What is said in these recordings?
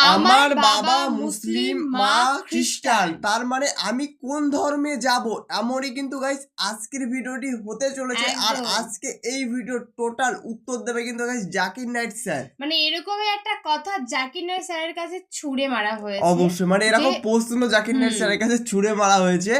আমার বাবা মুসলিম, মা খ্রিস্টান। তার মানে আমি কোন ধর্মে যাব, এমনই কিন্তু গাইস আজকের ভিডিওটি হতে চলেছে। আর একদম। আজকে এই ভিডিও টোটাল উত্তর দেবে কিন্তু গাইস জাকির নাইট স্যার। মানে এরকমই একটা কথা জাকির নাইক স্যারের কাছে ছুড়ে মারা হয়েছে। অবশ্যই মানে এরকম যে- প্রশ্ন জাকির নাইট স্যারের কাছে ছুড়ে মারা হয়েছে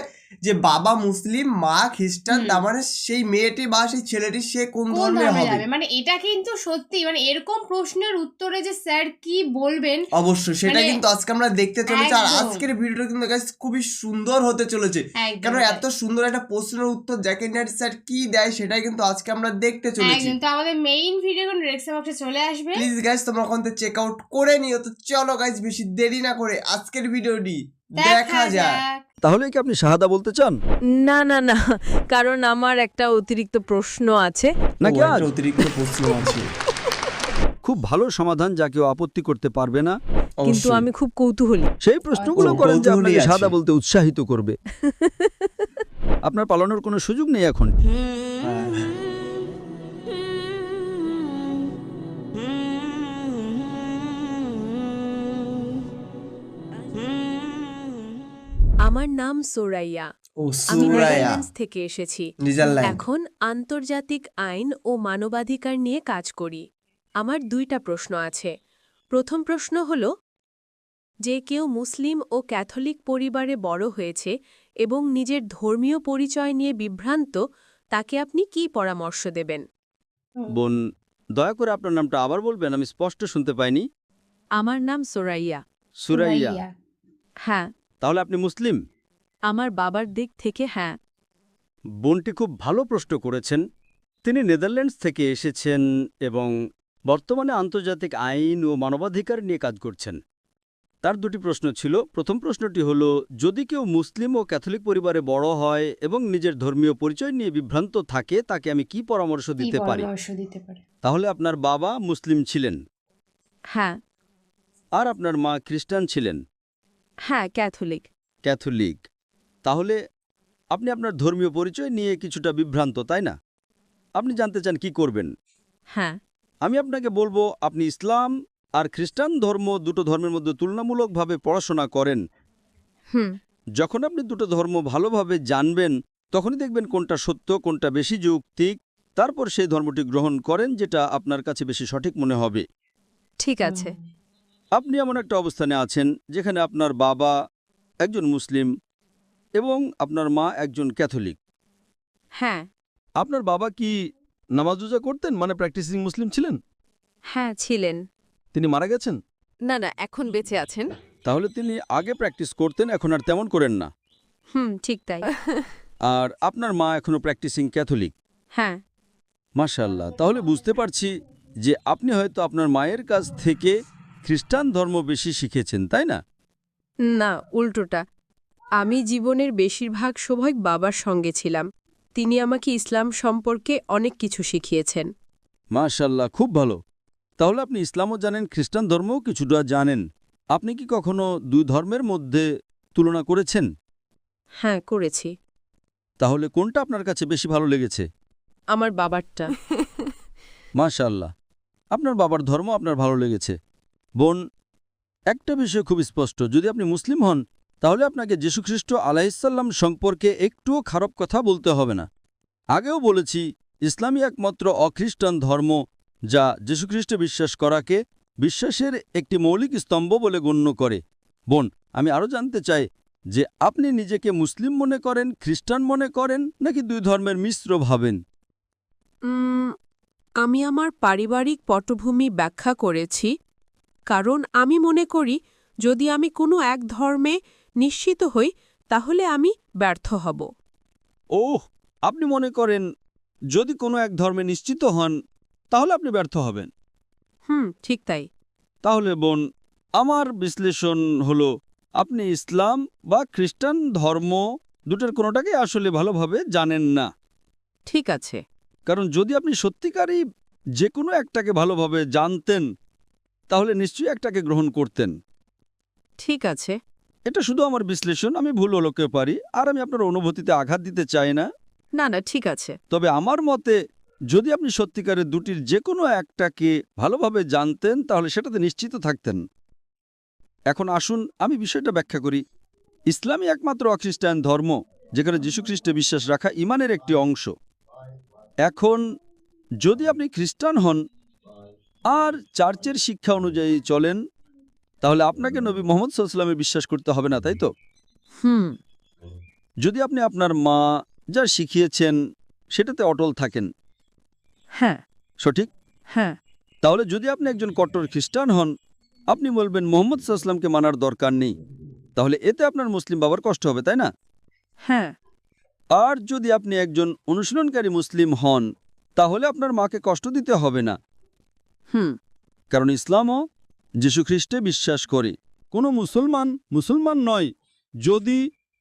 যে বাবা মুসলিম, মা খ্রিস্টান, তার মানে সেই মেয়েটি বা সেই ছেলেটি সে কোন কোন ধর্মে ধর্মে হবে। যাবে, মানে এটা কিন্তু সত্যি, মানে এরকম প্রশ্নের উত্তরে যে স্যার কি বলবেন অবশ্যই সেটা মানে কিন্তু আজকে আমরা দেখতে চলেছি। আর একদম। আজকের ভিডিওটা কিন্তু গাইস খুবই সুন্দর হতে চলেছে, একদম কারণ তাই। এত সুন্দর একটা প্রশ্নের উত্তর জাকির নাইট স্যার কি দেয় সেটাই কিন্তু আজকে আমরা দেখতে চলেছি। একদম। তো আমাদের মেইন ভিডিও কোন রেক্সা বক্সে চলে আসবে। প্লিজ গাইস তোমরা ওখান থেকে চেক আউট করে নিও। তো চলো গাইস বেশি দেরি না করে আজকের ভিডিওটি দেখা যাক। তাহলে কি আপনি শাহাদা বলতে চান না না না, কারণ আমার একটা অতিরিক্ত প্রশ্ন আছে। নাকি ও, আজ একটা অতিরিক্ত প্রশ্ন আছে। খুব ভালো সমাধান যা কেউ আপত্তি করতে পারবে না, কিন্তু অবশ্যই। আমি খুব কৌতূহলী। সেই প্রশ্নগুলো ও, করেন যে কৌতূহলী আপনাকে আছে। শাহাদা বলতে উৎসাহিত করবে। আপনার পালানোর কোনো সুযোগ নেই এখন। আমার নাম সোরাইয়া। ও আমি সুরায়া, নেদারল্যান্ডস থেকে এসেছি। নেদারল্যান্ড। এখন আন্তর্জাতিক আইন ও মানবাধিকার নিয়ে কাজ করি। আমার 2টা প্রশ্ন আছে। প্রথম প্রশ্ন হল, যে কেউ মুসলিম ও ক্যাথলিক পরিবারে বড় হয়েছে এবং নিজের ধর্মীয় পরিচয় নিয়ে বিভ্রান্ত, তাকে আপনি কি পরামর্শ দেবেন? বোন, দয়া করে আপনার নামটা আবার বলবেন, আমি স্পষ্ট শুনতে পাইনি। আমার নাম সোরাইয়া। সুরাইয়া। হ্যাঁ, তাহলে আপনি মুসলিম? আমার বাবার দিক থেকে হ্যাঁ। বোনটি খুব ভালো প্রশ্ন করেছেন। তিনি নেদারল্যান্ডস থেকে এসেছেন এবং বর্তমানে আন্তর্জাতিক আইন ও মানবাধিকার নিয়ে কাজ করছেন। তার 2টি প্রশ্ন ছিল। প্রথম প্রশ্নটি হল, যদি কেউ মুসলিম ও ক্যাথলিক পরিবারে বড় হয় এবং নিজের ধর্মীয় পরিচয় নিয়ে বিভ্রান্ত থাকে, তাকে আমি কি পরামর্শ দিতে পারি? তাহলে আপনার বাবা মুসলিম ছিলেন হ্যাঁ আর আপনার মা খ্রিস্টান ছিলেন, হ্যাঁ, ক্যাথলিক। ক্যাথলিক। তাহলে আপনি আপনার ধর্মীয় পরিচয় নিয়ে কিছুটা বিভ্রান্ত, তাই না? আপনি জানতে চান কি করবেন। হ্যাঁ, আমি আপনাকে বলবো, আপনি ইসলাম আর খ্রিস্টান ধর্ম, দুটো ধর্মের মধ্যে তুলনামূলকভাবে পড়াশোনা করেন। হুম, যখন আপনি দুটো ধর্ম ভালোভাবে জানবেন, তখনই দেখবেন কোনটা সত্য, কোনটা বেশি যৌক্তিক। তারপর সেই ধর্মটি গ্রহণ করেন যেটা আপনার কাছে বেশি সঠিক মনে হবে। ঠিক আছে। আপনি এমন একটা অবস্থানে আছেন যেখানে আপনার বাবা একজন মুসলিম এবং আপনার মা একজন ক্যাথলিক। হ্যাঁ আপনার বাবা কি নামাজ রোজা করতেন, মানে প্র্যাকটিসিং মুসলিম ছিলেন? হ্যাঁ, ছিলেন। তিনি মারা গেছেন? না না, এখন বেঁচে আছেন। তাহলে তিনি আগে প্র্যাকটিস করতেন, এখন আর তেমন করেন না। ঠিক তাই। আর আপনার মা এখনো প্র্যাকটিসিং ক্যাথলিক। হ্যাঁ, মাশাআল্লাহ। তাহলে বুঝতে পারছি যে আপনি হয়তো আপনার মায়ের কাছ থেকে খ্রিস্টান ধর্ম বেশি শিখেছেন, তাই না? না, উল্টোটা। আমি জীবনের বেশিরভাগ সময় বাবার সঙ্গে ছিলাম। তিনি আমাকে ইসলাম সম্পর্কে অনেক কিছু শিখিয়েছেন। মাশাআল্লাহ, খুব ভালো। তাহলে আপনি ইসলামও জানেন, খ্রিস্টান ধর্মও কিছুটা জানেন। আপনি কি কখনো 2 ধর্মের মধ্যে তুলনা করেছেন? হ্যাঁ, করেছি। তাহলে কোনটা আপনার কাছে বেশি ভালো লেগেছে? আমার বাবারটা। মাশাআল্লাহ, আপনার বাবার ধর্ম আপনার ভালো লেগেছে। বোন, একটা বিষয় খুব স্পষ্ট, যদি আপনি মুসলিম হন তাহলে আপনাকে যীশুখ্রিস্ট আলাইহিসসালাম সম্পর্কে একটুও খারাপ কথা বলতে হবে না। আগেও বলেছি, ইসলামই একমাত্র অখ্রিস্টান ধর্ম যা যীশুখ্রিস্টে বিশ্বাস করাকে বিশ্বাসের একটি মৌলিক স্তম্ভ বলে গণ্য করে। বোন, আমি আরও জানতে চাই যে আপনি নিজেকে মুসলিম মনে করেন, খ্রিস্টান মনে করেন, নাকি 2 ধর্মের মিশ্র ভাবেন? আমি আমার পারিবারিক পটভূমি ব্যাখ্যা করেছি, কারণ আমি মনে করি যদি আমি কোনো এক ধর্মে নিশ্চিত হই তাহলে আমি ব্যর্থ হব। ওহ, আপনি মনে করেন যদি কোনো এক ধর্মে নিশ্চিত হন তাহলে আপনি ব্যর্থ হবেন? ঠিক তাই। তাহলে বোন, আমার বিশ্লেষণ হলো আপনি ইসলাম বা খ্রিস্টান ধর্ম দুটোর কোনোটাকে আসলে ভালোভাবে জানেন না। ঠিক আছে। কারণ যদি আপনি সত্যিকারই যে কোনো একটাকে ভালোভাবে জানতেন তাহলে নিশ্চয়ই একটাকে গ্রহণ করতেন। ঠিক আছে। এটা শুধু আমার বিশ্লেষণ, আমি ভুল হতে পারি, আর আমি আপনার অনুভূতিতে আঘাত দিতে চাই না। না না, ঠিক আছে। তবে আমার মতে যদি আপনি সত্যিকারের দুটির যে কোনো একটাকে ভালোভাবে জানতেন তাহলে সেটাতে নিশ্চিত থাকতেন। এখন আসুন আমি বিষয়টা ব্যাখ্যা করি। ইসলামই একমাত্র অখ্রিস্টান ধর্ম যেখানে যীশুখ্রিস্টে বিশ্বাস রাখা ঈমানের একটি অংশ। এখন যদি আপনি খ্রিস্টান হন আর চার্চের শিক্ষা অনুযায়ী চলেন, তাহলে আপনাকে নবী মুহাম্মদ সাল্লাল্লাহু আলাইহি ওয়াসাল্লামে বিশ্বাস করতে হবে না, তাই তো? যদি আপনি আপনার মা যা শিখিয়েছেন সেটাতে অটল থাকেন, হ্যাঁ সঠিক? হ্যাঁ তাহলে যদি আপনি একজন কট্টর খ্রিস্টান হন, আপনি বলবেন মুহাম্মদ সাল্লাল্লাহু আলাইহি ওয়াসাল্লামকে মানার দরকার নেই, তাহলে এতে আপনার মুসলিম বাবার কষ্ট হবে, তাই না? হ্যাঁ আর যদি আপনি একজন অনুশীলনকারী মুসলিম হন, তাহলে আপনার মাকে কষ্ট দিতে হবে না, কারণ ইসলামও যীশুখ্রিস্টে বিশ্বাস করে। কোনো মুসলমান নয় যদি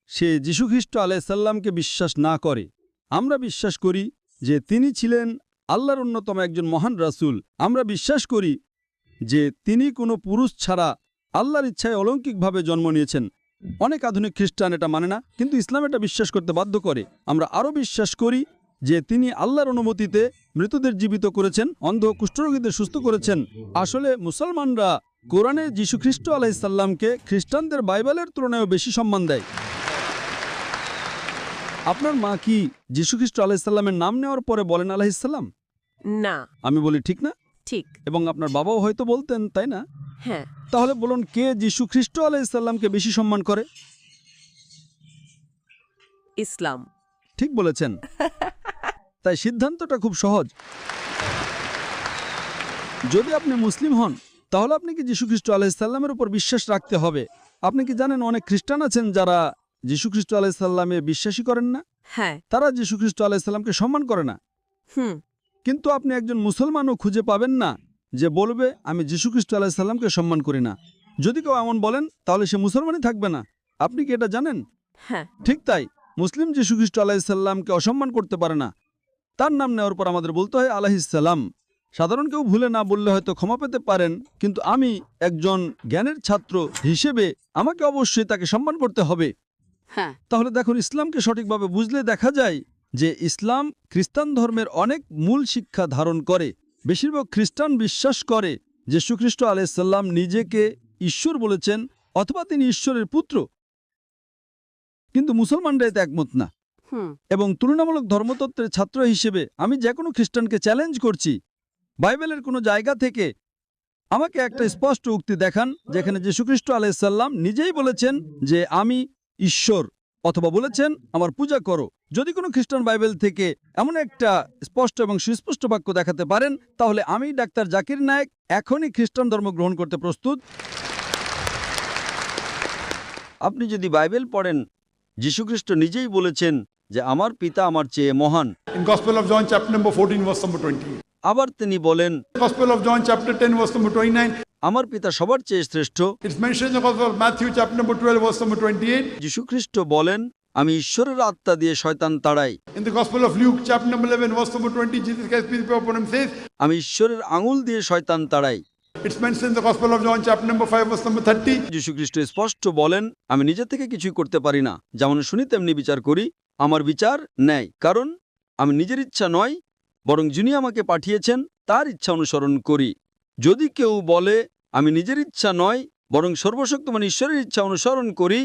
সে যীশুখ্রিস্ট আলাইহিসসালামকে বিশ্বাস না করে। আমরা বিশ্বাস করি যে তিনি ছিলেন আল্লাহর অন্যতম একজন মহান রাসূল। আমরা বিশ্বাস করি যে তিনি কোনো পুরুষ ছাড়া আল্লাহর ইচ্ছায় অলৌকিকভাবে জন্ম নিয়েছেন। অনেক আধুনিক খ্রিস্টান এটা মানে না, কিন্তু ইসলাম এটা বিশ্বাস করতে বাধ্য করে। আমরা আরও বিশ্বাস করি যে তিনি আল্লাহর অনুমতিতে মৃতদের জীবিত করেছেন, অন্ধ কুষ্ঠরোগীদের সুস্থ করেছেন। আসলে মুসলমানরা কোরআনে যীশুখ্রিস্ট আলাইহিসসালামকে খ্রিস্টানদের বাইবেলের তুলনায়ও বেশি সম্মান দেয়। আপনার মা কি যীশুখ্রিস্ট আলাইহিসসালামের নাম নেওয়ার পরে বলেন আলাইহিসসালাম? না আমি বলি ঠিক না? ঠিক এবং আপনার বাবাও হয়তো বলতেন, তাই না? হ্যাঁ তাহলে বলুন, কে যীশুখ্রিস্ট আলাইহিসসালামকে বেশি সম্মান করে? ইসলাম। ঠিক বলেছেন। তাই সিদ্ধান্তটা খুব সহজ। যদি আপনি মুসলিম হন, তাহলে আপনি কি যীশুখ্রিস্ট আলাইহিসসালামের উপর বিশ্বাস রাখতে হবে। আপনি কি জানেন অনেক খ্রিস্টান আছেন যারা যীশুখ্রিস্ট আলাইহিসসালামে বিশ্বাসই করেন না? হ্যাঁ তারা যীশুখ্রিস্ট আলাইহিসসালামকে সম্মান করে না। কিন্তু আপনি একজন মুসলমানও খুঁজে পাবেন না যে বলবে আমি যীশুখ্রিস্ট আলাইহিসসালামকে সম্মান করি না। যদি কেউ এমন বলেন, তাহলে সে মুসলমানই থাকবে না। আপনি কি এটা জানেন? হ্যাঁ ঠিক তাই, মুসলিম যীশুখ্রিস্ট আলাইহিসসালামকে অসম্মান করতে পারে না। তার নাম নেওয়ার পর আমাদের বলতে হয় আলাইহিসসালাম। সাধারণ কেউ ভুলে না বললে হয়তো ক্ষমা পেতে পারেন, কিন্তু আমি একজন জ্ঞানের ছাত্র হিসেবে আমাকে অবশ্যই তাকে সম্মান করতে হবে। হ্যাঁ তাহলে দেখুন, ইসলামকে সঠিকভাবে বুঝলে দেখা যায় যে ইসলাম খ্রিস্টান ধর্মের অনেক মূল শিক্ষা ধারণ করে। বেশিরভাগ খ্রিস্টান বিশ্বাস করে যে যীশুখ্রিস্ট আলাইহিসসালাম নিজেকে ঈশ্বর বলেছেন অথবা তিনি ঈশ্বরের পুত্র, কিন্তু মুসলমানরা এতে একমত না। এবং তুলনামূলক ধর্মতত্ত্বের ছাত্র হিসেবে আমি যে কোনো খ্রিস্টানকে চ্যালেঞ্জ করছি, বাইবেলের কোনো জায়গা থেকে আমাকে একটা স্পষ্ট উক্তি দেখান যেখানে যীশুখ্রিস্ট আলাইহিসসালাম নিজেই বলেছেন যে আমি ঈশ্বর, অথবা বলেছেন আমার পূজা করো। যদি কোনো খ্রিস্টান বাইবেল থেকে এমন একটা স্পষ্ট এবং সুস্পষ্ট বাক্য দেখাতে পারেন, তাহলে আমি ডাক্তার জাকির নায়েক এখনই খ্রিস্টান ধর্ম গ্রহণ করতে প্রস্তুত। আপনি যদি বাইবেল পড়েন, যীশুখ্রিস্ট নিজেই বলেছেন যে আমার পিতা আমার চেয়ে মহান। In Gospel of John chapter number 14 verse number 20. আবার তিনি বলেন Gospel of John chapter 10 verse number 29. আমার পিতা সবার চেয়ে শ্রেষ্ঠ। It's mentioned in the Gospel of Matthew chapter number 12 verse number 28. যীশুখ্রিস্ট বলেন আমি ঈশ্বরের আত্মা দিয়ে শয়তান তাড়াই। In the Gospel of Luke chapter number 11 verse number 20, Jesus Christ peace be upon him says, আমি ঈশ্বরের আঙুল দিয়ে শয়তান তাড়াই। it's mentioned in the Gospel of John chapter number 5 verse number 30. যীশুখ্রিস্ট স্পষ্ট বলেন আমি নিজে থেকে কিছুই করতে পারি না, যেমন শুনি তেমনি বিচার করি। আমার বিচার ন্যায়, কারণ আমি নিজের ইচ্ছা নয়, বরং যিনি আমাকে পাঠিয়েছেন তার ইচ্ছা অনুসরণ করি। যদি কেউ বলে আমি নিজের ইচ্ছা নয় বরং সর্বশক্তিমান ঈশ্বরের ইচ্ছা অনুসরণ করি,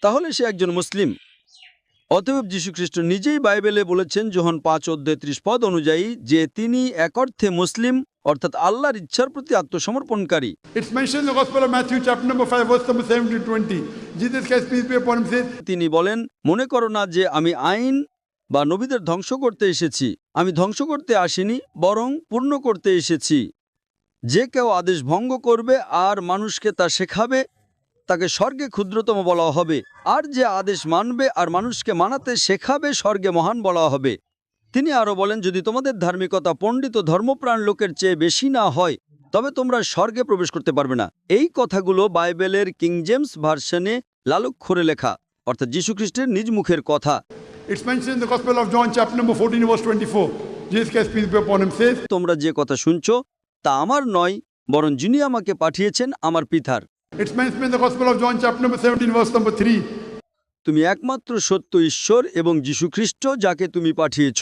তাহলে সে একজন মুসলিম। অতএব যীশুখ্রিস্ট নিজেই বাইবেলে বলেছেন যোহন 5:30 অনুযায়ী যে তিনি এক অর্থে মুসলিম, অর্থাৎ আল্লাহর ইচ্ছার প্রতি আত্মসমর্পণকারী। It's mentioned in the Gospel of Matthew chapter number 5 verse number 7 to 20. Jesus Christ peace be upon him says, তিনি বলেন মনে করো না যে আমি আইন বা নবীদের ধ্বংস করতে এসেছি। আমি ধ্বংস করতে আসিনি, বরং পূর্ণ করতে এসেছি। যে কেউ আদেশ ভঙ্গ করবে আর মানুষকে তা শেখাবে, তাকে স্বর্গে ক্ষুদ্রতম বলা হবে, আর যে আদেশ মানবে আর মানুষকে মানাতে শেখাবে স্বর্গে মহান বলা হবে। তিনি আরও বলেন যদি তোমাদের ধার্মিকতা পণ্ডিত ধর্মপ্রাণ লোকের চেয়ে বেশি না হয়, তবে তোমরা স্বর্গে প্রবেশ করতে পারবে না। এই কথাগুলো বাইবেলের কিং জেমস ভার্সনে লালুক্ষরে লেখা, অর্থাৎ যীশুখ্রিস্টের নিজ মুখের কথা। it's mentioned in the Gospel of John chapter number 14 verse 24. Jesus Christ peace be upon him says, তোমরা যে কথা শুনছো তা আমার নয়, বরং যিনি আমাকে পাঠিয়েছেন আমার পিতার। it's mentioned in the Gospel of John chapter number 17 verse number 3. তুমি একমাত্র সত্য ঈশ্বর এবং যীশুখ্রিস্ট যাকে তুমি পাঠিয়েছ।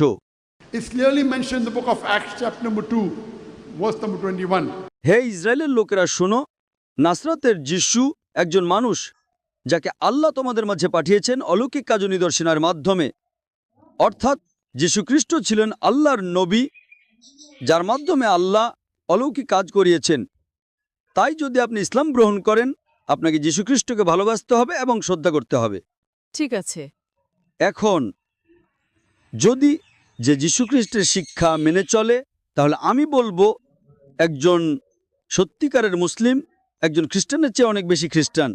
It's clearly mentioned in the book of Acts chapter number 2 verse number 21. হে ইসরায়েলের লোকেরা শোনো, নাসরাতের যিশু একজন মানুষ যাকে আল্লাহ তোমাদের মাঝে পাঠিয়েছেন অলৌকিক কাজ ও নিদর্শনের মাধ্যমে, অর্থাৎ যীশুখ্রিস্ট ছিলেন আল্লাহর নবী, যার মাধ্যমে আল্লাহ অলৌকিক কাজ করিয়েছেন। তাই যদি আপনি ইসলাম গ্রহণ করেন, আপনাকে যীশুখ্রিস্টকে ভালোবাসতে হবে এবং শ্রদ্ধা করতে হবে। ঠিক আছে। এখন যদি যে যীশুখ্রিস্টের শিক্ষা মেনে চলে, তাহলে আমি বলবো একজন সত্যিকারের মুসলিম একজন খ্রিস্টানের চেয়ে অনেক বেশি খ্রিস্টান।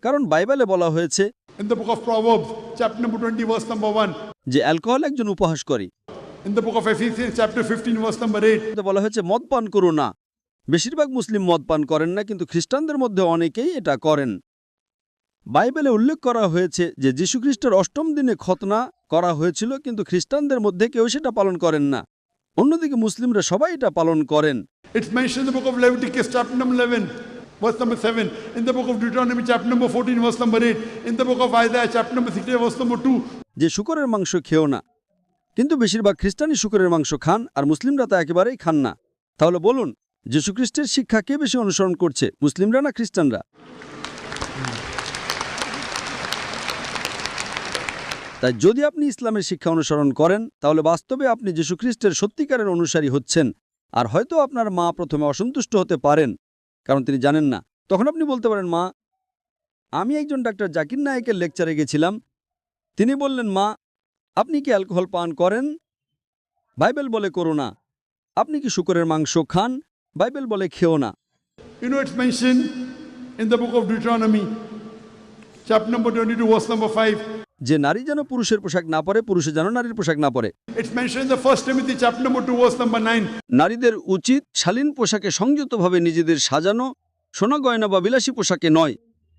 কারণ বাইবেলে বলা হয়েছে In the book of Proverbs, chapter number 20, verse number 1. যে অ্যালকোহল একজন উপহাসকারী। In the book of Ephesians, chapter 15, verse number 8. বলা হয়েছে মদ পান করো না। বেশিরভাগ মুসলিম মদ পান করেন না, কিন্তু খ্রিস্টানদের মধ্যে অনেকেই এটা করেন। বাইবেলে উল্লেখ করা হয়েছে যে যীশুখ্রিস্টের অষ্টম দিনে খতনা করা হয়েছিল, কিন্তু খ্রিস্টানদের মধ্যে কেউ সেটা পালন করেন না। অন্যদিকে মুসলিমরা সবাই এটা পালন করেন। It's mentioned in the book of Leviticus, chapter number 11, verse number 7. In the book of Deuteronomy, chapter number 14, verse number 8. In the book of Isaiah, chapter number 60, verse number 2. যে শূকরের মাংস খেও না, কিন্তু বেশিরভাগ খ্রিস্টানই শূকরের মাংস খান, আর মুসলিমরা তা একেবারেই খান না। তাহলে বলুন, যীশুখ্রিস্টের শিক্ষা কে বেশি অনুসরণ করছে, মুসলিমরা না খ্রিস্টানরা? তাই যদি আপনি ইসলামের শিক্ষা অনুসরণ করেন, তাহলে বাস্তবে আপনি যীশুখ্রিস্টের সত্যিকারের অনুসারী হচ্ছেন। আর হয়তো আপনার মা প্রথমে অসন্তুষ্ট হতে পারেন, কারণ তিনি জানেন না। তখন আপনি বলতে পারেন, মা, আমি একজন ডাক্তার জাকির নায়েকের লেকচারে গেছিলাম, তিনি বললেন, মা, আপনি কি অ্যালকোহল পান করেন? বাইবেল বলে করো না। আপনি কি শূকরের মাংস খান? বাইবেল বলে খেও না। You know, it's mentioned in the book of Deuteronomy, chapter number 22, verse number 5. যে নারী যেন পুরুষের পোশাক না পরে, পুরুষে যেন নারীর পোশাক না পরে। It's mentioned in the 1 Timothy, chapter number 2, verse number 9. নারীদের উচিত শালীন পোশাকে সংযতভাবে নিজেদের সাজানো, সোনা গয়না বা বিলাসী পোশাকে নয়।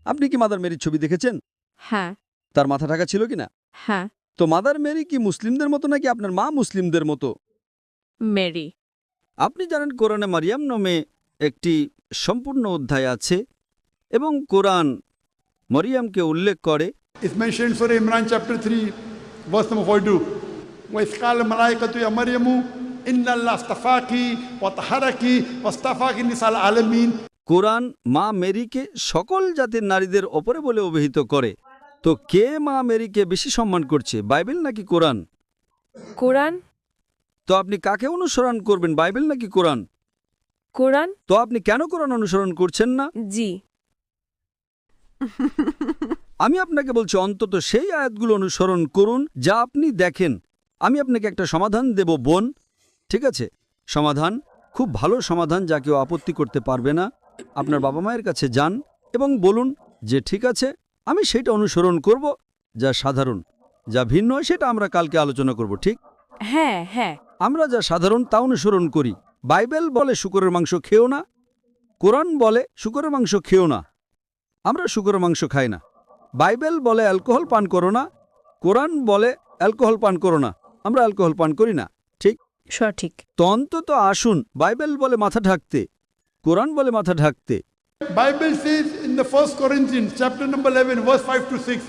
আপনি কি মাদার মেরির ছবি দেখেছেন? হ্যাঁ। তার মাথা ঢাকা ছিল কিনা? হ্যাঁ। তো মাদার মেরি কি মুসলিমদের মতো নাকি আপনার মা মুসলিমদের মতো? মেরি। আপনি জানেন কোরআনে মারিয়াম নামে একটি সম্পূর্ণ অধ্যায় আছে, এবং কোরআন মরিয়ামকে উল্লেখ করে। It's mentioned in Surah Imran, chapter 3, verse number 42. وَإِذْ قَالَ الْمَلَائِكَةُ يَا مَرْيَمُ إِنَّ اللَّهَ اصْطَفَاكِ وَطَهَّرَكِ وَاصْطَفَاكِ نِسَاءَ الْعَالَمِينَ। কোরআন মা মেরিকে সকল জাতির নারীদের ওপরে বলে অভিহিত করে। তো কে মা মেরিকে বেশি সম্মান করছে, বাইবেল নাকি কোরআন? কোরআন। তো আপনি কাকে অনুসরণ করবেন, বাইবেল নাকি কোরআন? কোরআন। তো আপনি কেন কোরআন অনুসরণ করছেন না? জি। আমি আপনাকে বলছি, অন্তত সেই আয়াতগুলো অনুসরণ করুন যা আপনি দেখেন। আমি আপনাকে একটা সমাধান দেব, বোন। ঠিক আছে? সমাধান, খুব ভালো সমাধান, যা কেউ আপত্তি করতে পারবে না। আপনার বাবা মায়ের কাছে যান এবং বলুন যে ঠিক আছে, আমি সেটা অনুসরণ করব যা সাধারণ। যা ভিন্ন সেটা আমরা কালকে আলোচনা করব, ঠিক? হ্যাঁ হ্যাঁ। আমরা যা সাধারণ তা অনুসরণ করি। বাইবেল বলে শূকরের মাংস খেও না, কোরআন বলে শূকরের মাংস খেও না। আমরা শূকরের মাংস খাই না। বাইবেল বলে অ্যালকোহল পান করো না, কোরআন বলে অ্যালকোহল পান করো না। আমরা অ্যালকোহল পান করি না, ঠিক? সঠিক। তো অন্তত আসুন, বাইবেল বলে মাথা ঢাকতে, কোরআন বলে মাথা ঢাকতে। Bible says in the 1 Corinthians, chapter number 11, verse 5 to 6.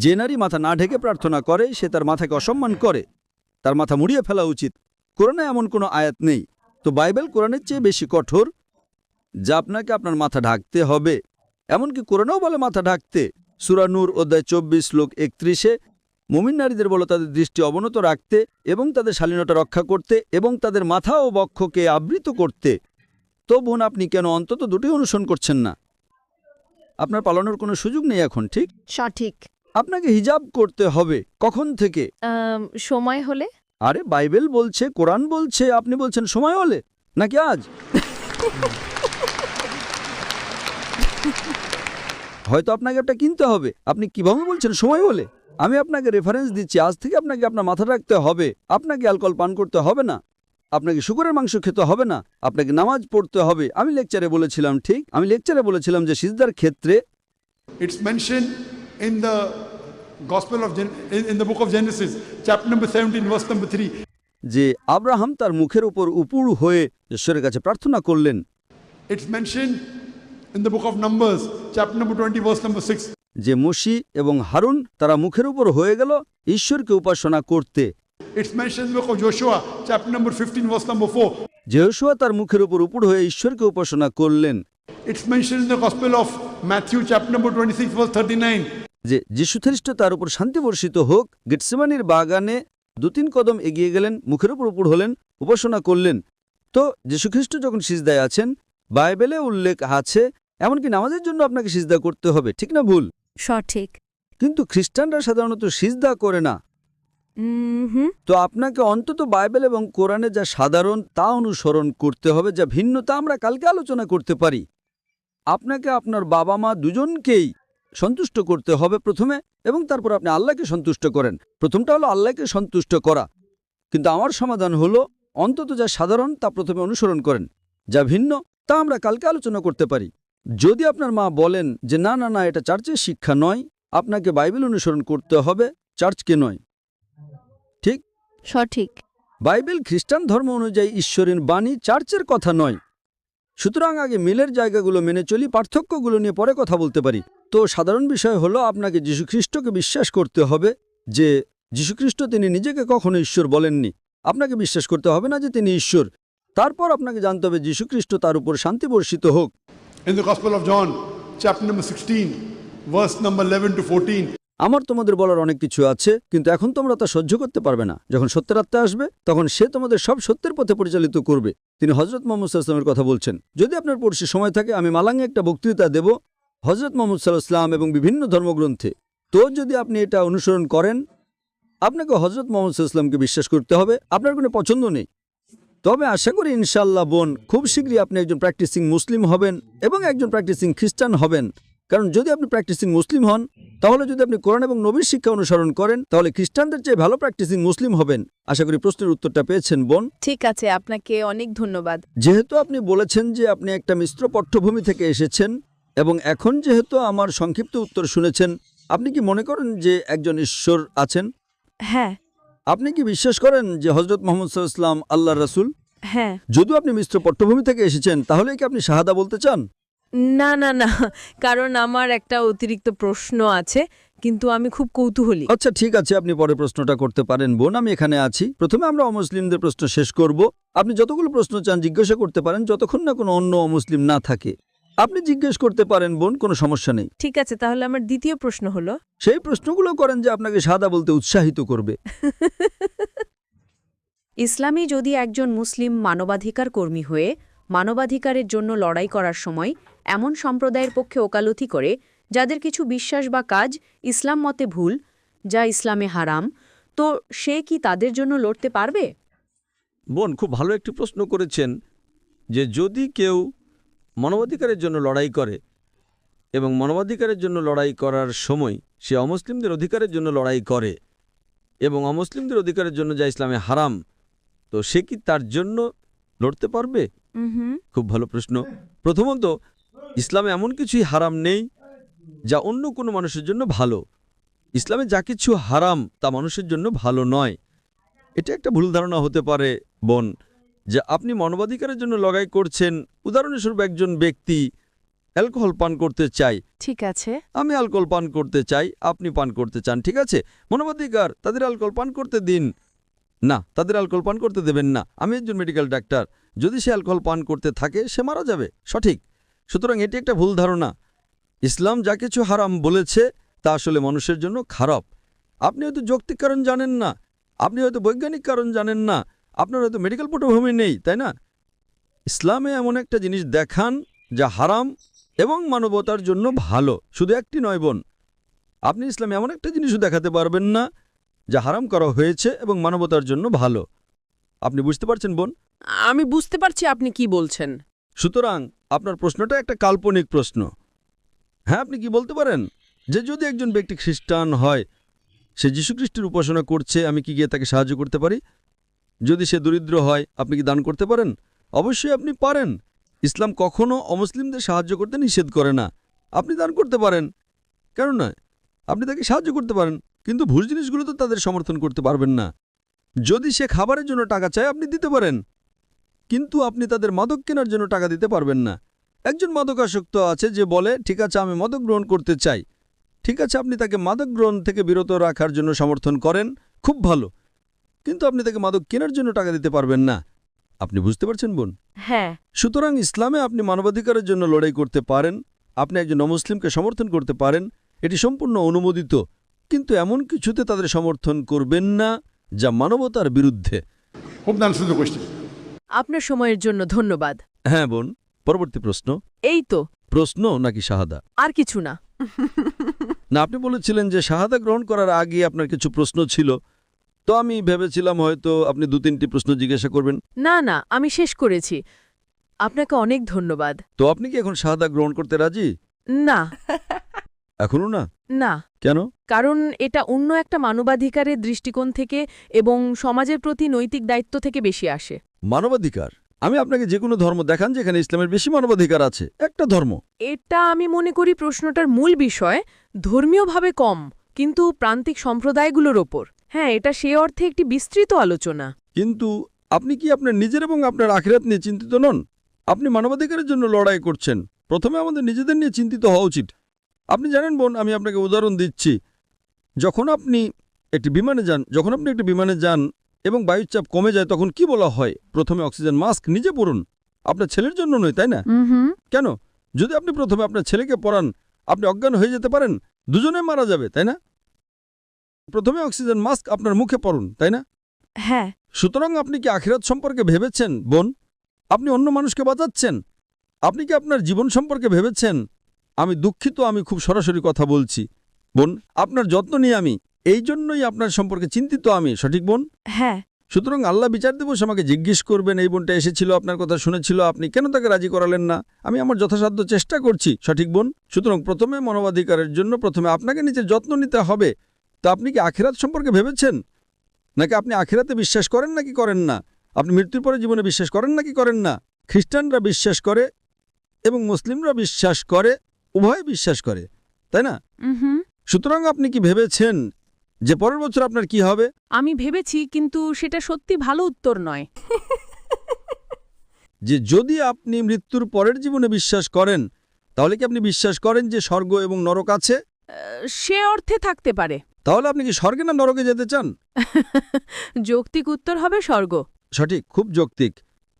যে নারী মাথা না ঢেকে প্রার্থনা করে, সে তার মাথাকে অসম্মান করে, তার মাথা মুড়িয়ে ফেলা উচিত। কোরআনে এমন কোনো আয়াত নেই। তো বাইবেল কোরআনের চেয়ে বেশি কঠোর, যা আপনাকে আপনার মাথা ঢাকতে হবে। এমনকি কোরআনেও বলে মাথা ঢাকতে। সূরা নূর অধ্যায় 24 শ্লোক 31-এ মুমিন নারীদের বলে তাদের দৃষ্টি অবনত রাখতে এবং তাদের শালীনতা রক্ষা করতে এবং তাদের মাথা ও বক্ষকে আবৃত করতে। তো বোন, আপনি কেন অন্তত দুটি অনুসরণ করছেন না? আপনার পালানোর কোনো সুযোগ নেই এখন, ঠিক? সঠিক। আপনাকে হিজাব করতে হবে। কখন থেকে? সময় হলে। আরে বাইবেল বলছে, কোরআন বলছে, আপনি বলছেন সময় হলে, নাকি আজ? হয়তো আপনাকে একটা কিনতে হবে। আপনি কিভাবে বলছেন সময় হলে? আমি আপনাকে রেফারেন্স দিচ্ছি। আজ থেকে আপনাকে আপনার মাথা রাখতে হবে। আপনাকে অ্যালকোহল পান করতে হবে না, আপনাকে শূকরের মাংস খেতে হবে না, আপনাকে নামাজ পড়তে হবে। আমি লেকচারে বলেছিলাম, ঠিক? আমি লেকচারে বলেছিলাম যে সিজদার ক্ষেত্রে It's mentioned in the Gospel of in the book of Genesis, chapter number 17, verse number 3. যে আব্রাহাম তার মুখের উপর উপুড় হয়ে ঈশ্বরের কাছে প্রার্থনা করলেন। It's mentioned in the book of Numbers, chapter number 20, verse number 6. যে মোশি এবং হারুন তারা মুখের উপর হয়ে গেল ঈশ্বরকে উপাসনা করতে। It's mentioned in the book of Joshua, chapter number 15, verse number 4. যেহোশুয়া তার মুখের উপর উপুড় হয়ে ঈশ্বরকে উপাসনা করলেন। It's mentioned in the Gospel of Matthew chapter number 26 verse 39. যে যীশুখ্রিস্ট তার উপর শান্তি বর্ষিত হোক গেটসেমানির বাগানে 2-3 কদম এগিয়ে গেলেন, মুখের উপর উপর হলেন, উপাসনা করলেন। তো যীশুখ্রিস্ট যখন সিজদায় আছেন, বাইবেলে উল্লেখ আছে এমনকি নামাজের জন্য আপনাকে সিজদা করতে হবে, ঠিক না ভুল? সঠিক। কিন্তু খ্রিস্টানরা সাধারণত সিজদা করে না। তো আপনাকে অন্তত বাইবেল এবং কোরআনে যা সাধারণ তা অনুসরণ করতে হবে, যা ভিন্ন তা আমরা কালকে আলোচনা করতে পারি। আপনাকে আপনার বাবা মা দুজনকেই সন্তুষ্ট করতে হবে প্রথমে, এবং তারপর আপনি আল্লাহকে সন্তুষ্ট করেন। প্রথমটা হলো আল্লাহকে সন্তুষ্ট করা, কিন্তু আমার সমাধান হলো অন্তত যা সাধারণ তা প্রথমে অনুসরণ করেন, যা ভিন্ন তা আমরা কালকে আলোচনা করতে পারি। যদি আপনার মা বলেন যে না না না এটা চার্চের শিক্ষা নয়, আপনাকে বাইবেল অনুসরণ করতে হবে, চার্চকে নয়। ঠিক? সঠিক। বাইবেল খ্রিস্টান ধর্ম অনুযায়ী ঈশ্বরের বাণী, চার্চের কথা নয়। সুতরাং আগে মিলের জায়গাগুলো মেনে চলি, পার্থক্যগুলো নিয়ে পরে কথা বলতে পারি। তো সাধারণ বিষয় হলো আপনাকে যীশুখ্রিস্টকে বিশ্বাস করতে হবে যে যীশুখ্রিস্ট তিনি নিজেকে কখনো ঈশ্বর বলেননি। আপনাকে বিশ্বাস করতে হবে না যে তিনি ঈশ্বর। তারপর আপনাকে জানতে হবে যীশুখ্রিস্ট তার উপর শান্তি বর্ষিত হোক। In the Gospel of John chapter number 16 verse number 11 to 14. আমার তোমাদের বলার অনেক কিছু আছে, কিন্তু এখন তোমরা তা সহ্য করতে পারবে না। যখন সত্যের আত্মা আসবে তখন সে তোমাদের সব সত্যের পথে পরিচালিত করবে। তিনি হযরত মুহাম্মদ সাল্লাল্লাহু আলাইহি ওয়াসাল্লামের কথা বলছেন। যদি আপনার পড়শি সময় থাকে আমি মালাঙ্গে একটা বক্তৃতা দেব হযরত মুহাম্মদ সাল্লাল্লাহু আলাইহি ওয়াসাল্লাম এবং বিভিন্ন ধর্মগ্রন্থে। তো যদি আপনি এটা অনুসরণ করেন, আপনাকে হযরত মুহাম্মদ সাল্লাল্লাহু আলাইহি ওয়াসাল্লামকে বিশ্বাস করতে হবে। আপনার কোনো পছন্দ নেই। তবে আশা করি ইনশাআল্লাহ বোন, খুব শীঘ্রই আপনি একজন প্র্যাকটিসিং মুসলিম হবেন এবং একজন প্র্যাকটিসিং খ্রিস্টান হবেন। কারণ যদি আপনি প্র্যাকটিসিং মুসলিম হন, তাহলে যদি আপনি কোরআন এবং নবীর শিক্ষা অনুসরণ করেন, তাহলে খ্রিস্টানদের চেয়ে ভালো প্র্যাকটিসিং মুসলিম হবেন। আশা করি প্রশ্নের উত্তরটা পেয়েছেন বোন। ঠিক আছে, আপনাকে অনেক ধন্যবাদ। যেহেতু আপনি বলেছেন যে আপনি একটা মিশ্র পট্টভূমি থেকে এসেছেন, এবং এখন যেহেতু আমার সংক্ষিপ্ত উত্তর শুনেছেন, আপনি কি মনে করেন যে একজন ঈশ্বর আছেন? হ্যাঁ। আপনি কি বিশ্বাস করেন যে হযরত মুহাম্মদ সাল্লাল্লাহু আলাইহি ওয়াসাল্লাম আল্লাহর রাসূল? হ্যাঁ। যদিও আপনি মিশ্র পট্টভূমি থেকে এসেছেন, তাহলে কি আপনি শাহাদা বলতে চান? না না না, কারণ আমার একটা অতিরিক্ত প্রশ্ন আছে, কিন্তু আমি খুব কৌতূহলী। আচ্ছা ঠিক আছে, আপনি পরে প্রশ্নটা করতে পারেন বোন, আমি এখানে আছি। প্রথমে আমরা অমুসলিমদের প্রশ্ন শেষ করব। আপনি যতগুলো প্রশ্ন চান জিজ্ঞাসা করতে পারেন, যতক্ষণ না কোনো অন্য অমুসলিম না থাকে। আপনি জিজ্ঞেস করতে পারেন বোন, কোনো সমস্যা নেই। ঠিক আছে, তাহলে আমার দ্বিতীয় প্রশ্ন হলো, সেই প্রশ্নগুলো করেন যে আপনাকে শাহাদা বলতে উৎসাহিত করবে। ইসলামে যদি একজন মুসলিম মানবাধিকার কর্মী হয়ে মানবাধিকারের জন্য লড়াই করার সময় এমন সম্প্রদায়ের পক্ষে ওকালতি করে যাদের কিছু বিশ্বাস বা কাজ ইসলাম মতে ভুল, যা ইসলামে হারাম, তো সে কি তাদের জন্য লড়তে পারবে? বোন, খুব ভালো একটি প্রশ্ন করেছেন যে যদি কেউ মানবাধিকারের জন্য লড়াই করে এবং মানবাধিকারের জন্য লড়াই করার সময় সে অমুসলিমদের অধিকারের জন্য লড়াই করে এবং অমুসলিমদের অধিকারের জন্য যা ইসলামে হারাম, তো সে কি তার জন্য লড়তে পারবে? খুব ভালো প্রশ্ন। প্রথমত, ইসলামে এমন কিছুই হারাম নেই যা অন্য কোনো মানুষের জন্য ভালো। ইসলামে যা কিছু হারাম তা মানুষের জন্য ভালো নয়। এটা একটা ভুল ধারণা হতে পারে বোন, যে আপনি মানবাধিকারের জন্য লড়াই করছেন। উদাহরণস্বরূপ একজন ব্যক্তি অ্যালকোহল পান করতে চায়। ঠিক আছে, আমি অ্যালকোহল পান করতে চাই, আপনি পান করতে চান, ঠিক আছে, মানবাধিকার, তাদের অ্যালকোহল পান করতে দিন। না, তাদের অ্যালকোহল পান করতে দেবেন না। আমি একজন মেডিকেল ডাক্তার, যদি সে অ্যালকোহল পান করতে থাকে সে মারা যাবে, সঠিক। সুতরাং এটি একটা ভুল ধারণা। ইসলাম যা কিছু হারাম বলেছে তা আসলে মানুষের জন্য খারাপ। আপনি হয়তো যৌক্তিক কারণ জানেন না, আপনি হয়তো বৈজ্ঞানিক কারণ জানেন না, আপনার হয়তো মেডিকেল পটভূমি নেই, তাই না? ইসলামে এমন একটা জিনিস দেখান যা হারাম এবং মানবতার জন্য ভালো। শুধু একটি নয় বোন, আপনি ইসলামে এমন একটা জিনিসও দেখাতে পারবেন না যা হারাম করা হয়েছে এবং মানবতার জন্য ভালো। আপনি বুঝতে পারছেন বোন? আমি বুঝতে পারছি আপনি কি বলছেন। সুতরাং আপনার প্রশ্নটা একটা কাল্পনিক প্রশ্ন। হ্যাঁ, আপনি কি বলতে পারেন যে যদি একজন ব্যক্তি খ্রিস্টান হয়, সে যীশুখ্রিস্টের উপাসনা করছে, আমি কি গিয়ে তাকে সাহায্য করতে পারি? যদি সে দরিদ্র হয়, আপনি কি দান করতে পারেন? অবশ্যই আপনি পারেন। ইসলাম কখনো অমুসলিমদের সাহায্য করতে নিষেধ করে না। আপনি দান করতে পারেন, কেন নয়? আপনি তাকে সাহায্য করতে পারেন, কিন্তু ভুল জিনিসগুলো তো তাদের সমর্থন করতে পারবেন না। যদি সে খাবারের জন্য টাকা চায়, আপনি দিতে পারেন, কিন্তু আপনি তাদের মাদক কেনার জন্য টাকা দিতে পারবেন না। একজন মাদকাসক্ত আছে যে বলে ঠিক আছে আমি মাদক গ্রহণ করতে চাই, ঠিক আছে, আপনি তাকে মাদক গ্রহণ থেকে বিরত রাখার জন্য সমর্থন করেন, খুব ভালো, কিন্তু আপনি তাকে মাদক কেনার জন্য টাকা দিতে পারবেন না। আপনি বুঝতে পারছেন বোন? হ্যাঁ। সুতরাং ইসলামে আপনি মানবাধিকারের জন্য লড়াই করতে পারেন, আপনি একজন অমুসলিমকে সমর্থন করতে পারেন, এটি সম্পূর্ণ অনুমোদিত, কিন্তু এমন কিছুতে তাদের সমর্থন করবেন না যা মানবতার বিরুদ্ধে। Hope that answers the question. আপনার সময়ের জন্য ধন্যবাদ। হ্যাঁ বোন, পরবর্তী প্রশ্ন। এই তো, প্রশ্ন নাকি শাহাদা? আর কিছু না। না, আপনি বলেছিলেন যে শাহাদা গ্রহণ করার আগে আপনার কিছু প্রশ্ন ছিল, তো আমি ভেবেছিলাম হয়তো আপনি 2-3টি প্রশ্ন জিজ্ঞাসা করবেন। না না, আমি শেষ করেছি। আপনাকে অনেক ধন্যবাদ। তো আপনি কি এখন শাহাদা গ্রহণ করতে রাজি? না এখনো না? না, কেন? কারণ এটা অন্য একটা মানবাধিকারের দৃষ্টিকোণ থেকে এবং সমাজের প্রতি নৈতিক দায়িত্ব থেকে বেশি আসে। মানবাধিকার? আমি আপনাকে যে কোনো ধর্ম দেখান যেখানে ইসলামের বেশি মানবাধিকার আছে, একটা ধর্ম। এটা আমি মনে করি প্রশ্নটার মূল বিষয় ধর্মীয়ভাবে কম, কিন্তু প্রান্তিক সম্প্রদায়গুলোর ওপর। হ্যাঁ, এটা সে অর্থে একটি বিস্তৃত আলোচনা। কিন্তু আপনি কি আপনার নিজের এবং আপনার আখিরাত নিয়ে চিন্তিত নন? আপনি মানবাধিকারের জন্য লড়াই করছেন, প্রথমে আমাদের নিজেদের নিয়ে চিন্তিত হওয়া উচিত। আপনি জানেন বোন, আমি আপনাকে উদাহরণ দিচ্ছি, যখন আপনি একটি বিমানে যান এবং বায়ুচাপ কমে যায়, তখন কি বলা হয়? প্রথমে অক্সিজেন মাস্ক নিজে পরুন, আপনার ছেলের জন্য নয়, তাই না? কেন? যদি আপনি প্রথমে আপনার ছেলেকে পরান, আপনি অজ্ঞান হয়ে যেতে পারেন, দুজনে মারা যাবে, তাই না? প্রথমে অক্সিজেন মাস্ক আপনার মুখে পরুন, তাই না? হ্যাঁ। সুতরাং আপনি কি আখিরাত সম্পর্কে ভেবেছেন বোন? আপনি অন্য মানুষকে বাঁচাচ্ছেন, আপনি কি আপনার জীবন সম্পর্কে ভেবেছেন? আমি দুঃখিত, আমি খুব সরাসরি কথা বলছি বোন, আপনার যত্ন নিয়ে আমি, এই জন্যই আপনার সম্পর্কে চিন্তিত আমি, সঠিক বোন? হ্যাঁ। সুতরাং আল্লাহ বিচার দিবস আমাকে জিজ্ঞেস করবেন, এই বোনটা এসেছিল, আপনার কথা শুনেছিল, আপনি কেন তাকে রাজি করালেন না? আমি আমার যথাসাধ্য চেষ্টা করছি, সঠিক বোন? সুতরাং প্রথমে মানবাধিকারের জন্য প্রথমে আপনাকে নিজের যত্ন নিতে হবে। তো আপনি কি আখিরাত সম্পর্কে ভেবেছেন? নাকি আপনি আখিরাতে বিশ্বাস করেন নাকি করেন না? আপনি মৃত্যুর পরে জীবনে বিশ্বাস করেন নাকি করেন না? খ্রিস্টানরা বিশ্বাস করে এবং মুসলিমরা বিশ্বাস করে, উভয় বিশ্বাস করে, তাই না? সুতরাং আপনি কি ভেবেছেন যে পরের বছর আপনার কি হবে? আমি ভেবেছি, কিন্তু সেটা সত্যি ভালো উত্তর নয়। যে যদি আপনি মৃত্যুর পরের জীবনে বিশ্বাস করেন, তাহলে কি আপনি বিশ্বাস করেন যে স্বর্গ এবং নরক আছে? সে অর্থে থাকতে পারে। তাহলে আপনি কি স্বর্গে না নরকে যেতে চান? যৌক্তিক উত্তর হবে স্বর্গ। সঠিক, খুব যৌক্তিক,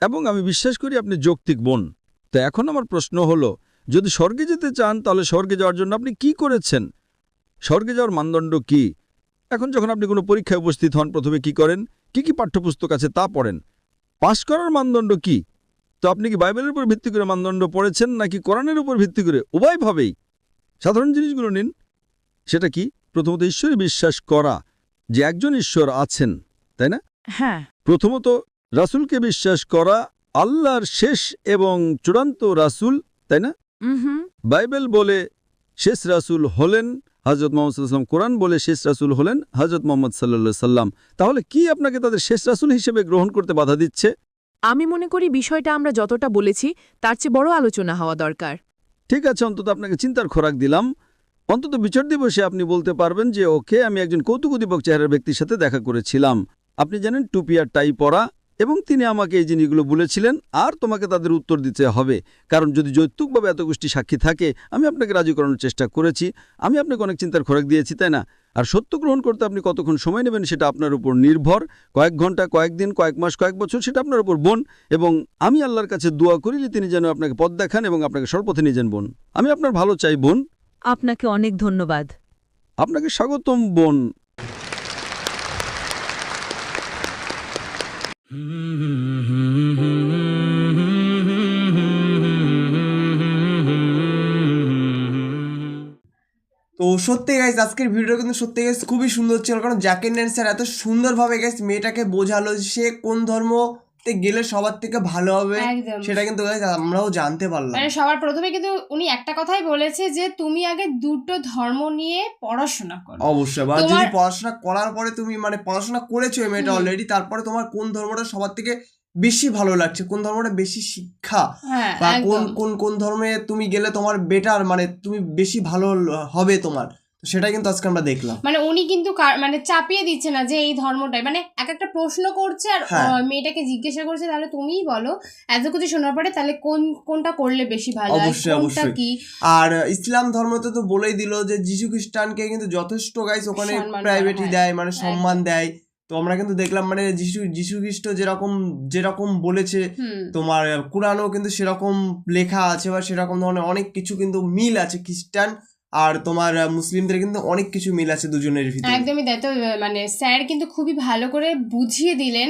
এবং আমি বিশ্বাস করি আপনি যৌক্তিক বোন। তো এখন আমার প্রশ্ন হলো, যদি স্বর্গে যেতে চান, তাহলে স্বর্গে যাওয়ার জন্য আপনি কি করেছেন? স্বর্গে যাওয়ার মানদণ্ড কি? এখন যখন আপনি কোনো পরীক্ষায় উপস্থিত হন, প্রথমে কি করেন? কি পাঠ্যপুস্তক আছে তা পড়েন। পাশ করার মানদণ্ড কি? তো আপনি কি বাইবেলের উপর ভিত্তি করে মানদণ্ড পড়েছেন নাকি কোরআনের উপর ভিত্তি করে? উভয়ভাবেই। সাধারণ জিনিসগুলো নিন। সেটা কি? প্রথমত ঈশ্বরে বিশ্বাস করা যে একজন ঈশ্বর আছেন, তাই না? হ্যাঁ। প্রথমত রাসূলকে বিশ্বাস করা, আল্লাহর শেষ এবং চূড়ান্ত রাসূল, তাই না? বাইবেল বলে শেষ রাসূল হলেন হযরত মুহাম্মদ সাল্লাল্লাহু আলাইহি ওয়াসাল্লাম, কোরআন বলে শেষ রাসূল হলেন হযরত মুহাম্মদ সাল্লাল্লাহু আলাইহি ওয়াসাল্লাম। তাহলে কি আপনাকে তাদের শেষ রাসূল হিসেবে গ্রহণ করতে বাধা দিচ্ছে? আমি মনে করি বিষয়টা আমরা যতটা বলেছি তার চেয়ে বড় আলোচনা হওয়া দরকার। ঠিক আছে, অন্তত আপনাকে চিন্তার খোরাক দিলাম। অন্তত বিচার দিবসে আপনি বলতে পারবেন যে ওকে, আমি একজন কৌতুকদীপক চেহারার ব্যক্তির সাথে দেখা করেছিলাম। আপনি জানেন, টুপি আর টাই পরা, এবং তিনি আমাকে এই জিনিসগুলো বলেছিলেন, আর তোমাকে তাদের উত্তর দিতে হবে, কারণ যদি যৌতুকভাবে এত গোষ্ঠী সাক্ষী থাকে। আমি আপনাকে রাজি করানোর চেষ্টা করেছি, আমি আপনাকে অনেক চিন্তার খোরাক দিয়েছি, তাই না? আর সত্য গ্রহণ করতে আপনি কতক্ষণ সময় নেবেন সেটা আপনার উপর নির্ভর। কয়েক ঘন্টা, কয়েকদিন, কয়েক মাস, কয়েক বছর, সেটা আপনার উপর বোন। এবং আমি আল্লাহর কাছে দোয়া করিলে তিনি যেন আপনাকে পথ দেখান এবং আপনাকে সর্বপথে নিয়ে যান বোন। আমি আপনার ভালো চাই বোন। আপনাকে অনেক ধন্যবাদ। আপনাকে স্বাগতম বোন। তো সত্যি গাইস, আজকের ভিডিও কিন্তু সত্যি গাইস খুবই সুন্দর ছিল, কারণ জাকির নায়েক স্যার এত সুন্দরভাবে গাইস মেয়েটাকে বোঝালো যে সে কোন ধর্মতে গেলে সবার থেকে ভালো হবে, একদম। সেটা কিন্তু গাইস আমরাও জানতে পারলাম। মানে সবার প্রথমে কিন্তু উনি একটা কথাই বলেছে যে তুমি আগে দুটো ধর্ম নিয়ে পড়াশোনা করো। অবশ্যই, বা যদি পড়াশোনা করার পরে তুমি মানে পড়াশোনা করেছো এই মেয়েটা অলরেডি, তারপরে তোমার কোন ধর্মটা সবার থেকে বেশি ভালো লাগছে, কোন ধর্মটা বেশি শিক্ষা, বা কোন কোন কোন ধর্মে তুমি গেলে তোমার বেটার, মানে তুমি বেশি ভালো হবে তোমার, সেটা কিন্তু আজকে আমরা দেখলাম। মানে উনি কিন্তু মানে চাপিয়ে দিচ্ছে না যে এই ধর্মটাই, মানে এক একটা প্রশ্ন করছে আর মেয়েটাকে জিজ্ঞাসা করছে তাহলে তুমিই বলো, এত কিছু শোনার পরে তাহলে কোনটা করলে বেশি ভালো হয়, কোনটা কি। আর ইসলাম ধর্মতে তো বলেই দিল যে যিশু খ্রিস্টানকে কিন্তু যথেষ্ট গাইস ওখানে প্রাইভেটই দেয়, মানে সম্মান দেয়। তো আমরা কিন্তু দেখলাম মানে যিশু খ্রিস্ট যেরকম বলেছে, তোমার কোরআনও কিন্তু সেরকম লেখা আছে বা সেরকম ধরনের অনেক কিছু কিন্তু মিল আছে খ্রিস্টান আর তোমার মুসলিমদের কিন্তু অনেক কিছু মিল আছে দুজনের ভিতরে। একদমই তাই। তো মানে স্যার কিন্তু খুবই ভালো করে বুঝিয়ে দিলেন।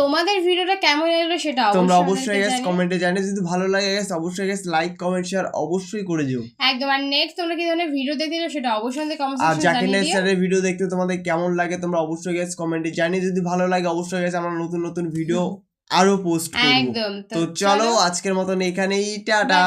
তোমাদের ভিডিওটা কেমন লাগলো সেটা তোমরা অবশ্যই গাইস কমেন্টে জানিও, যদি ভালো লাগে গাইস অবশ্যই গাইস লাইক কমেন্ট শেয়ার অবশ্যই করে দিও। একদম। আর নেক্সট তোমরা কি ধরনের ভিডিও দেখতে চাও সেটা অবশ্যই আমাদের কমেন্ট আর সেকশনে জাকির জানিয়ে নাইক দিও। স্যারের ভিডিও দেখতে তোমাদের কেমন লাগে তোমরা অবশ্যই গাইস কমেন্টে জানিয়ে, যদি ভালো লাগে অবশ্যই গাইস আমরা নতুন ভিডিও আরো পোস্ট করব। একদম। তো চলো আজকের মতন এখানেই, টাটা।